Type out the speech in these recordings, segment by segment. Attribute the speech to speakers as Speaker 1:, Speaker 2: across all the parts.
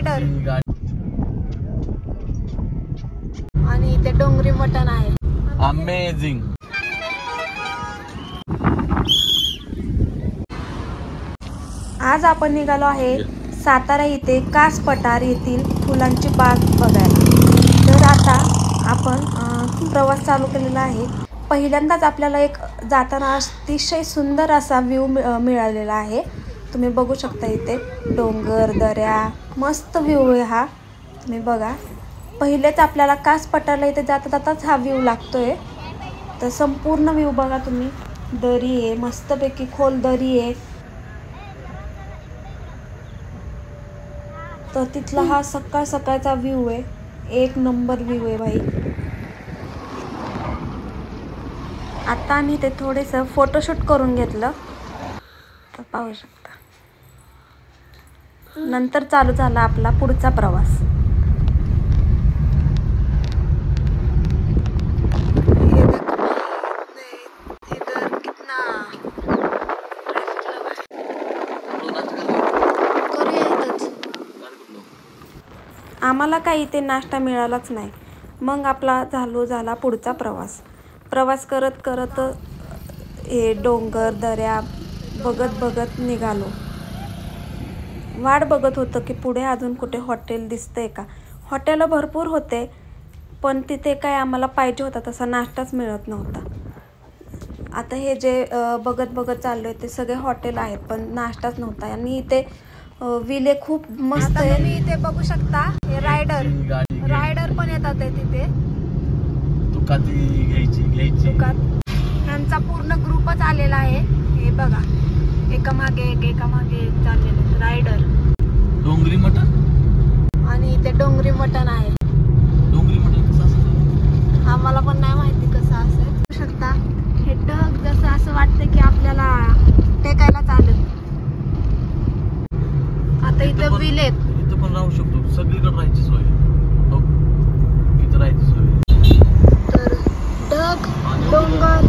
Speaker 1: Rider आणि इथे डोंगरी मटण आहे.
Speaker 2: अमेझिंग.
Speaker 1: आज आपण निघालो आहे सातारा इथे कास पठार येथील फुलांची बाग बघायला. तर आता आपण प्रवास चालू केलेला आहे. पहिल्यांदाच आपल्याला एक जाताना अतिशय सुंदर असा व्ह्यू मिळालेला आहे. तुम्ही बघू शकता इथे डोंगर दऱ्या मस्त व्ह्यू आहे हा. तुम्ही बघा पहिलेच आपल्याला कास पठारला इथे जाता जाताच हा व्ह्यू लागतोय. तर संपूर्ण व्ह्यू बघा तुम्ही. दरी आहे मस्तपैकी खोल दरी आहे. तर तिथला हा सकाळ सकाळचा व्ह्यू आहे. एक नंबर व्ह्यू आहे भाई. आता आम्ही ते थोडेसं फोटोशूट करून घेतलं तर पाहू शकता. नंतर चालू झाला आपला पुढचा प्रवास. आम्हाला काही इथे नाश्ता मिळालाच नाही. मग आपला झाला पुढचा प्रवास करत करत हे डोंगर दऱ्या बघत निघालो. वाट बघत होतं की पुढे अजून कुठे हॉटेल दिसतंय का. हॉटेल भरपूर होते पण तिथे काय आम्हाला पाहिजे होता तसा नाश्ताच मिळत नव्हता. आता हे जे बघत चाललोय ते सगळे हॉटेल आहेत पण नाश्ताच नव्हता. आणि इथे विले खूप मस्त आहे. तुम्ही इथे बघू शकता हे रायडर पण येतात तिथे. यांचा पूर्ण ग्रुपच आलेला आहे. हे बघा एकामागे एक चाललेले रायडर.
Speaker 2: डोंगरी मटण
Speaker 1: आणि इथे डोंगरी मटण आहे.
Speaker 2: डोंगरी मटण कसं असतं
Speaker 1: आम्हाला पण नाही माहिती कसं असेल. बघू शकता हे ढग जसं असं वाटतं की आपल्याला टेकायला चालेल. आता इथं विले
Speaker 2: इथं पण राहू शकतो. सगळीकडे राहायची सोय. इथं राहायची सोय.
Speaker 1: तर ढग डोंगर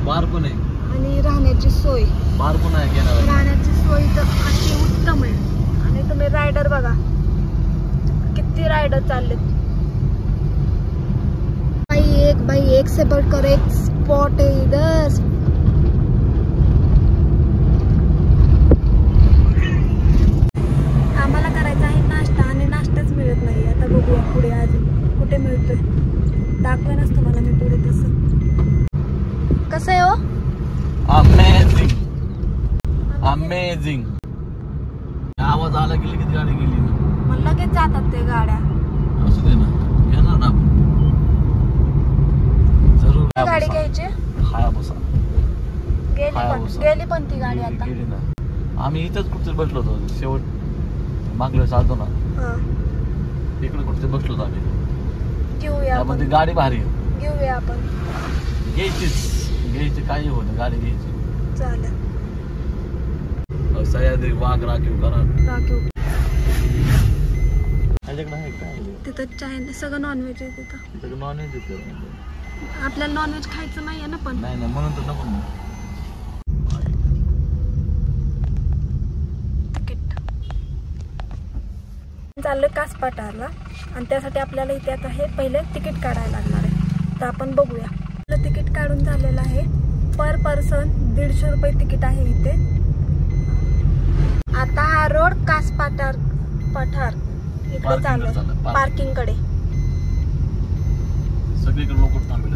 Speaker 2: बार पण आहे
Speaker 1: आणि राहण्याची सोय.
Speaker 2: बार पण आहे.
Speaker 1: राहण्याची सोय तर अशी उत्तम आहे. आणि तुम्ही रायडर बघा किती रायडर चाललेत. भाई एक से बढ़कर एक स्पॉट है इधर. आम्हाला करायचा आहे नाश्ता आणि नाश्ताच मिळत नाही. आता बघूया पुढे अजून कुठे मिळतोय. दाखवेनच तुम्हाला मी पुढे तसं. कसं आहे हो.
Speaker 2: अमेझिंग. आवाज आला की लगेच गाडी गेली ना.
Speaker 1: मग लगेच जातात ते गाड्या.
Speaker 2: असू दे ना घेणार ना आपण. जरूर
Speaker 1: गाडी घ्यायची.
Speaker 2: हायाबुसा
Speaker 1: गेली पण ती गाडी आता.
Speaker 2: गेली ना. आम्ही इथंच कुठे बसलो होतो शेवट मागल्या चालतो ना इकडे कुठे बसलो होतो आम्ही.
Speaker 1: घेऊया आपण.
Speaker 2: ती गाडी भारी आहे.
Speaker 1: घेऊया आपण.
Speaker 2: घ्यायची काही होत गाडी घ्यायची.
Speaker 1: चालेल.
Speaker 2: सह्याद्री वाघ राखीव करा.
Speaker 1: तिथं चायना सगळं नॉनव्हेज आहे. तिथं
Speaker 2: नॉनव्हेज येतं.
Speaker 1: आपल्याला नॉनव्हेज खायचं नाहीये ना. पण
Speaker 2: नाही म्हणून तर नको ना.
Speaker 1: चाललोय कास पठारला आणि त्यासाठी आपल्याला इथे आता हे पहिले तिकीट काढायला लागणार आहे. तर आपण बघूया. तिकीट काढून झालेलं आहे. पर पर्सन 150 रुपये तिकीट आहे इथे. आता हा रोड कास पठार इकडे चाललोय पार्किंग कडे.
Speaker 2: सगळीकडे लोक थांबले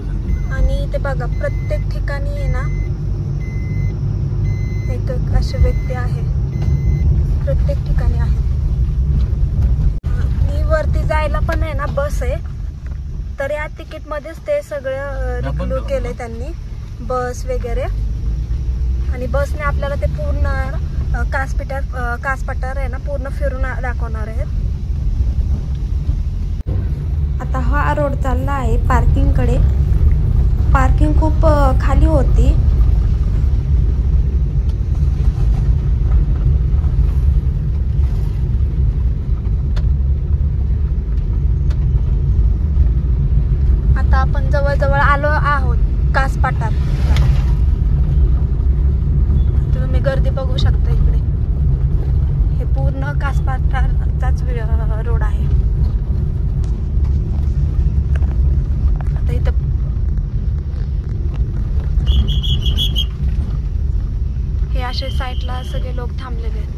Speaker 1: आणि इथे बघा प्रत्येक ठिकाणी आहे ना एक असे व्यक्ती आहे. प्रत्येक ठिकाणी आहे. वरती जायला पण आहे ना बस आहे. तर या तिकीट मध्येच ते सगळं रिक्लूड केलंय त्यांनी बस वगैरे. आणि बसने आपल्याला ते पूर्ण कास पठार आहे ना पूर्ण फिरून दाखवणार आहेत. आता हा रोड चालला आहे पार्किंग कडे. पार्किंग खूप खाली होती. आता आपण जवळ आलो आहोत कास पठार. तुम्ही गर्दी बघू शकता इकडे. हे पूर्ण कास पठारचाच रोड असे साईडला सगळे लोक थांबलेले आहेत.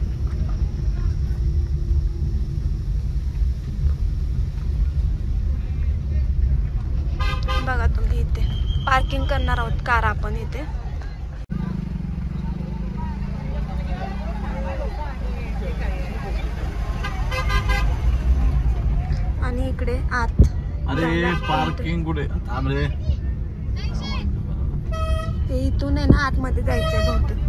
Speaker 1: बघा तुम्ही इथे पार्किंग करणार आहोत कार आपण इथे. आणि इकडे आत
Speaker 2: अरे पार्किंग कुठे थांब रे.
Speaker 1: ते इथून आहे ना आतमध्ये जायचंय बहुतेक.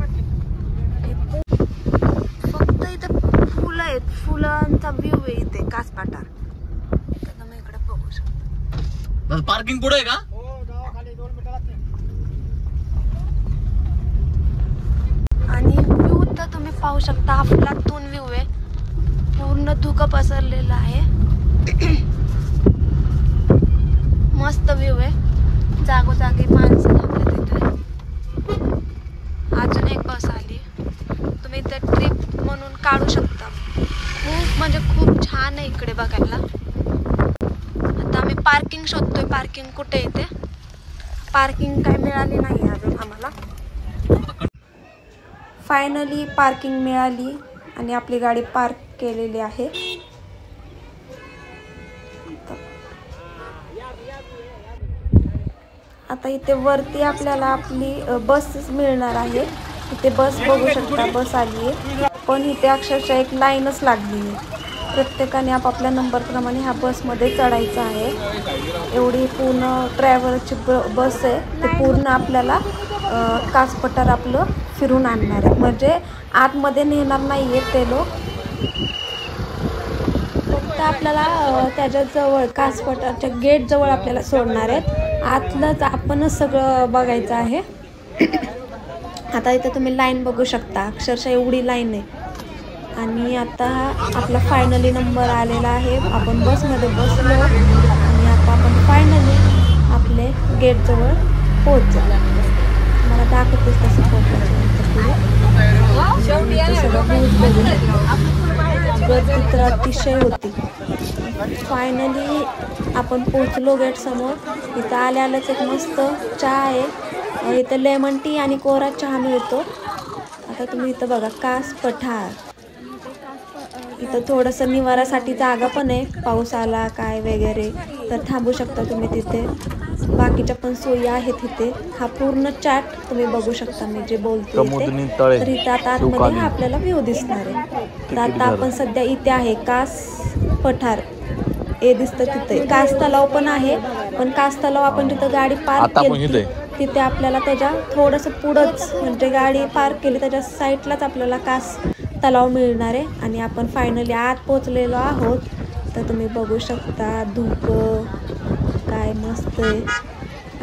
Speaker 1: फक्त इथं फुलं आहेत, फुलांचा व्ह्यू आहे इथे कास पठार. तुम्ही इकडे बघू शकता.
Speaker 2: पार्किंग पुढे आहे का?
Speaker 1: आणि व्ह्यू तर तुम्ही पाहू शकता, हा फुलातून व्ह्यू आहे. पूर्ण धुकं पसरलेलं आहे. मस्त व्ह्यू आहे. जागोजागी माणसं थांबले तिथे. अजून एक बस आली. तुम्ही इथे ट्रिप म्हणून काढू शकता. खूप म्हणजे खूप छान आहे इकडे बघायला. आता आम्ही पार्किंग शोधतोय. पार्किंग कुठे इथे पार्किंग काय मिळाली नाही अजून आम्हाला. फायनली पार्किंग मिळाली आणि आपली गाडी पार्क केलेली आहे. आता इथे वरती आपल्याला आपली बस मिळणार आहे. इथे बस बघू शकता, बस आली आहे. पण इथे अक्षरशः एक लाईनच लागली आहे. प्रत्येकाने आपापल्या नंबरप्रमाणे ह्या बसमध्ये चढायचं आहे. एवढी पूर्ण ट्रॅव्हलची बस आहे. ते पूर्ण आपल्याला कास पठार आपलं फिरून आणणार आहे. म्हणजे आतमध्ये नेणार नाही आहेत ते लोक. फक्त आपल्याला त्याच्याजवळ कास पठारच्या गेटजवळ आपल्याला सोडणार आहेत. आतलंच आपणच सगळं बघायचं आहे. आता इथं तुम्ही लाईन बघू शकता. अक्षरशः एवढी लाईन आहे. आणि आता आपला फायनली नंबर आलेला आहे. आपण बसमध्ये बसलो आणि आता आपण फायनली आपले गेटजवळ पोहोचलो. मला दाखवतेच कसं पोहोचायचं गर्दी तर अतिशय होती. फायनली आपण पोहोचलो गेट समोर. इथं आल्यालाच एक मस्त चहा आहे. इथं लेमन टी आणि कोरा चहा मिळतो. आता तुम्ही इथं बघा कास पठार. इथं थोडंसं निवारासाठी जागा पण आहे. पाऊस आला काय वगैरे तर थांबू शकता तुम्ही तिथे. बाकीच्या पण सोयी आहेत इथे. हा पूर्ण चाट तुम्ही बघू शकता मी जे बोलते इथे. तर इथं आता आतमध्ये हा आपल्याला व्ह्यू दिसणार आहे. तर आता आपण सध्या इथे आहे कास पठार. हे दिसतं तिथे. कास तलाव पण आहे. पण कास तलाव आपण जिथं गाडी पार्क केली तिथे आपल्याला त्याच्या थोडंसं पुढंच म्हणजे गाडी पार्क केली त्याच्या साईडलाच आपल्याला कास तलाव मिळणार आहे. आणि आपण फायनली आत पोचलेलो आहोत. तर तुम्ही बघू शकता धुकं काय मस्त आहे.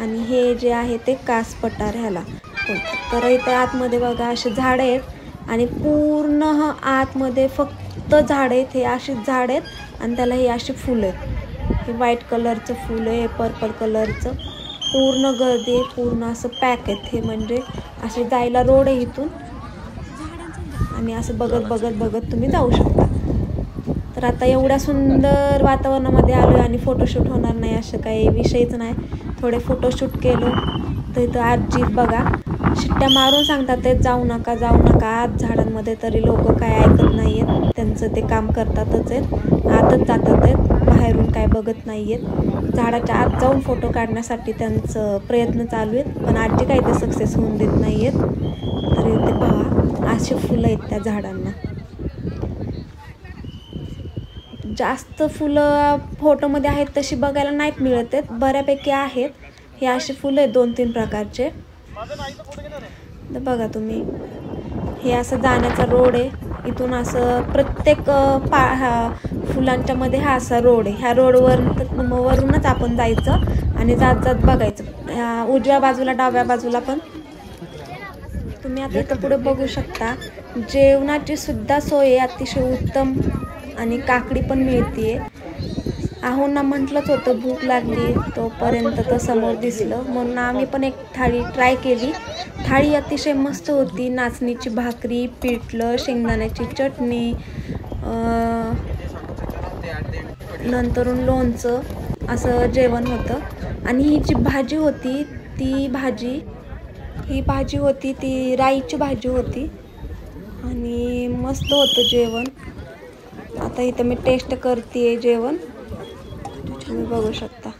Speaker 1: आणि हे जे आहे ते कास पठार ह्याला बोलतात. तर इथे आतमध्ये बघा असे झाडं आहेत आणि पूर्ण आतमध्ये फक्त झाडं आहेत. हे अशी झाडं आहेत आणि त्याला ही अशी फुलं आहेत. हे व्हाईट कलरचं फुल आहे, पर्पल कलरचं. पूर्ण गर्दी आहे. पूर्ण असं पॅक आहेत. हे म्हणजे असे जायला रोड आहे इथून आणि असं बघत बघत बघत तुम्ही जाऊ शकता. तर आता एवढ्या सुंदर वातावरणामध्ये आलो आणि फोटोशूट होणार नाही असं काही विषयच नाही. थोडे फोटोशूट केलो. तर इथं आजी बघा शिट्ट्या मारून सांगतात ते जाऊ नका जाऊ नका आत झाडांमध्ये. तरी लोक काय ऐकत नाही आहेत. त्यांचं ते काम करतातच आहेत. आतच जातात आहेत. बाहेरून काय बघत नाही आहेत. झाडाच्या आत जाऊन फोटो काढण्यासाठी त्यांचं प्रयत्न चालू आहेत. पण आजी काही ते सक्सेस होऊन देत नाही आहेत. तरी ते पहा अशी फुलं आहेत त्या झाडांना. जास्त फुलं फोटोमध्ये आहेत तशी बघायला नाहीत मिळत आहेत. बऱ्यापैकी आहेत. हे अशी फुलं आहेत 2-3 प्रकारचे. तर बघा तुम्ही हे असं जाण्याचा रोड आहे. इथून असं प्रत्येक फुलांच्या मध्ये हा असा रोड आहे. ह्या रोडवरूनच आपण जायचं आणि जात जात बघायचं. उजव्या बाजूला डाव्या बाजूला पण तुम्ही आता इथं पुढे बघू शकता. जेवणाची सुद्धा सोय अतिशय उत्तम आणि काकडी पण मिळते. आहोंना म्हटलंच होतं भूक लागली तोपर्यंत तर समोर दिसलं म्हणून आम्ही पण एक थाळी ट्राय केली. थाळी अतिशय मस्त होती. नाचणीची भाकरी, पिठलं, शेंगदाण्याची चटणी, नंतरून लोणचं असं जेवण होतं. आणि ही जी भाजी होती ती भाजी राईची भाजी होती. आणि मस्त होतं जेवण. आता इथं मी टेस्ट करते जेवण, तुम्ही बघू शकता.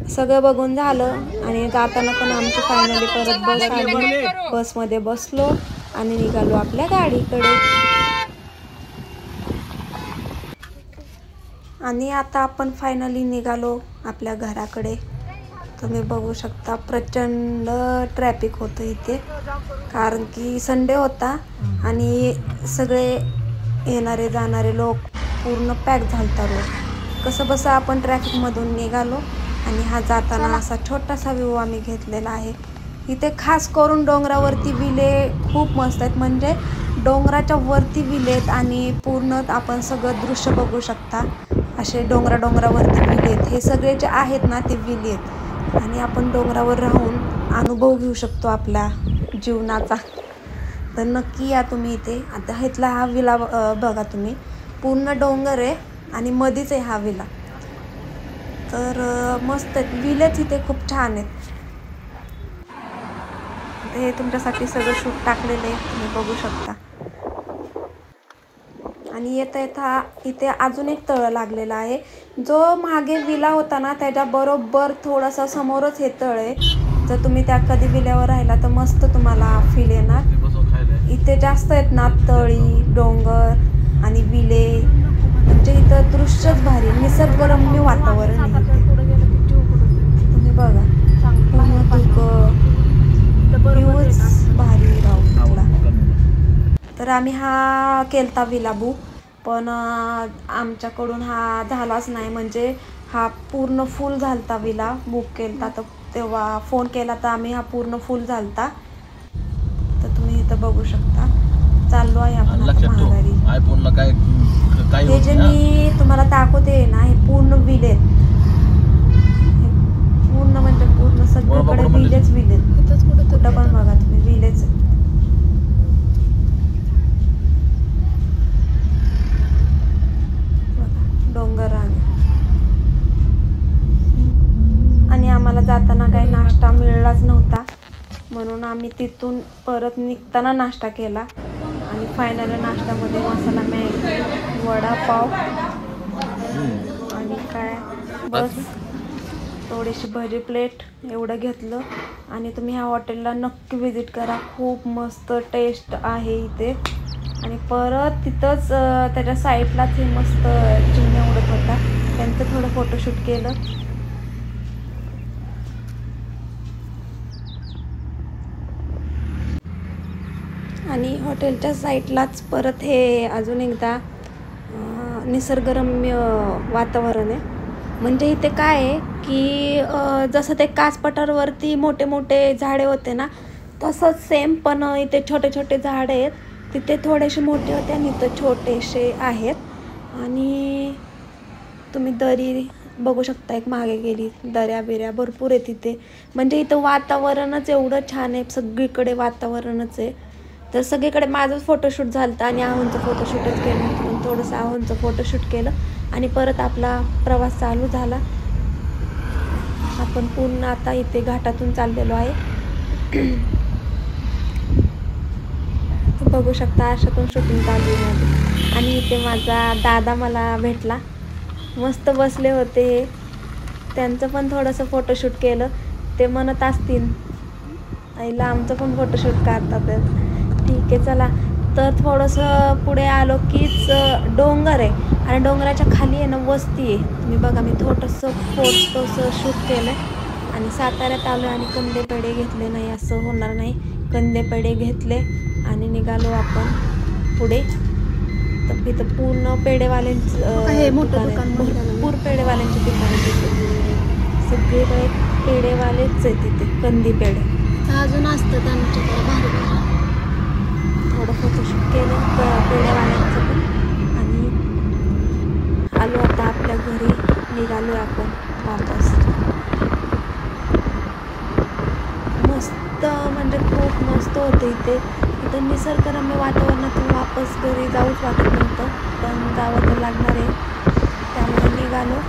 Speaker 1: सगळं बघून झालं आणि जाताना पण आमची फायनली परत बस आली. बसमध्ये बसलो आणि निघालो आपल्या गाडीकडे. आणि आता आपण फायनली निघालो आपल्या घराकडे. तुम्ही बघू शकता प्रचंड ट्रॅफिक होतं इथे, कारण की संडे होता आणि सगळे येणारे जाणारे लोक पूर्ण पॅक झालता रोड. कसं बसं आपण ट्रॅफिकमधून निघालो आणि हा जाताना असा छोटासा व्ह्यू आम्ही घेतलेला आहे. इथे खास करून डोंगरावरती विले खूप मस्त आहेत, म्हणजे डोंगराच्या वरती विले आहेत आणि पूर्ण आपण सगळं दृश्य बघू शकता. असे डोंगरावरती विले आहेत. हे सगळे जे आहेत ना ते विले आहेत आणि आपण डोंगरावर राहून अनुभव घेऊ शकतो आपल्या जीवनाचा. तर नक्की या तुम्ही इथे. आता इथला हा विला बघा तुम्ही, पूर्ण डोंगर आहे आणि मध्येच आहे हा विला. तर मस्त आहेत विलेच इथे, खूप छान आहेत. हे तुमच्यासाठी सगळं शूट टाकलेलं आहे, तुम्ही बघू शकता. आणि येता इथे अजून एक तळ लागलेला आहे. जो मागे विला होता ना त्याच्या बरोबर थोडासा समोरच हे तळ आहे. जर तुम्ही त्या कधी विल्यावर राहिला तर मस्त तुम्हाला फील येणार. इथे जास्त आहेत ना तळी, डोंगर आणि विले, म्हणजे इथं दृश्यच भारी, निसर्गरम्य वातावरण आहे इथे. तुम्ही बघा व्ह्यूच भारी राहूला. तर आम्ही हा केलता विला बुक, पण आमच्याकडून हा झालाच नाही, म्हणजे हा पूर्ण फुल झालता विला. बुक केलता तर तेव्हा फोन केला तर आम्ही हा पूर्ण फुल झालता. तर तुम्ही इथं बघू शकता. चाललो आहे आपण महागारी. हे जे मी तुम्हाला दाखवते ना हे पूर्ण विले, पूर्ण म्हणजे पूर्ण सगळीकडे विलेच विले. कुठं पण बघा तुम्ही विलेच. डोंगर आणि आम्हाला जाताना काही नाश्ता मिळालाच नव्हता, म्हणून आम्ही तिथून परत निघताना नाश्ता केला. आणि फायनल नाश्त्यामध्ये मसाला मॅगी, वडापाव आणि काय बस थोडीशी भजी प्लेट एवढं घेतलं. आणि तुम्ही ह्या हॉटेलला नक्की व्हिजिट करा, खूप मस्त टेस्ट आहे इथे. आणि परत तिथंच त्याच्या साईडलाच हे मस्त चिमण्या उडत होता, त्यांचं थोडं फोटोशूट केलं. आणि हॉटेलच्या साईडलाच परत हे अजून एकदा निसर्गरम्य वातावरण आहे. म्हणजे इथे काय आहे की जसं ते कासपठारवरती मोठे मोठे झाडे होते ना तसंच सेम, पण इथे छोटे छोटे झाडे आहेत. तिथे थोडेसे मोठे होते आणि इथं छोटेसे आहेत. आणि तुम्ही दरी बघू शकता, एक मागे गेली दऱ्या बिऱ्या भरपूर आहे तिथे. म्हणजे इथं वातावरणच एवढं छान आहे, सगळीकडे वातावरणच आहे. तर सगळीकडे माझंच फोटोशूट झालं होतं आणि आहोंचं फोटोशूटच केलं होतं. थोडंसं आहोंचं फोटोशूट केलं आणि परत आपला प्रवास चालू झाला. आपण पूर्ण आता इथे घाटातून चाललेलो आहे. बघू शकता अशातून शूटिंग चालू आहे. आणि इथे माझा दादा मला भेटला, मस्त बसले होते. त्यांचं पण थोडंसं फोटोशूट केलं. ते म्हणत असतील आईला आमचं पण फोटोशूट काढतात. ठीक आहे चला. तर थोडंसं पुढे आलो कीच डोंगर आहे आणि डोंगराच्या खाली आहे ना वस्ती आहे. तुम्ही बघा मी थोडंसं फोटोचं शूट केलं आणि साताऱ्यात आलो आणि कंदे पेढे घेतले. नाही असं होणार नाही, कंदे पेढे घेतले आणि निघालो आपण पुढे. तर इथं पूर्ण पेढेवाल्यांचं भरपूर पेढेवाल्यांची दुकानं तिथे, सगळीकडे पेढेवालेच आहे तिथे, कंदी पेढे
Speaker 3: अजून असतं त्यांच्याकडे भारी भारी.
Speaker 1: थोडं फोटोशूट केलं पेढेवाल्यांचं पण आणि आलो आता आपल्या घरी. निघालो आपण वापस. मस्त म्हणजे खूप मस्त होतं इथे. इथं निसर्गरम्य वातावरणातून वापस घरी जाऊच वाटत नव्हतं, पण जावं तर लागणार आहे, त्यामुळे निघालो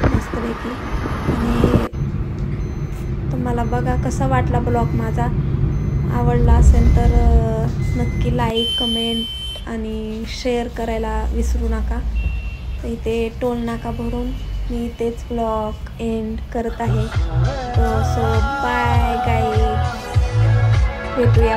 Speaker 1: मस्तपैकी. आणि तुम्हाला बघा कसा वाटला ब्लॉग माझा. आवडला असेल तर नक्की लाईक कमेंट आणि शेअर करायला विसरू नका. तर इथे टोल नाका भरून मी इथेच ब्लॉग एंड करत आहे. सो बाय गाईज, भेटूया.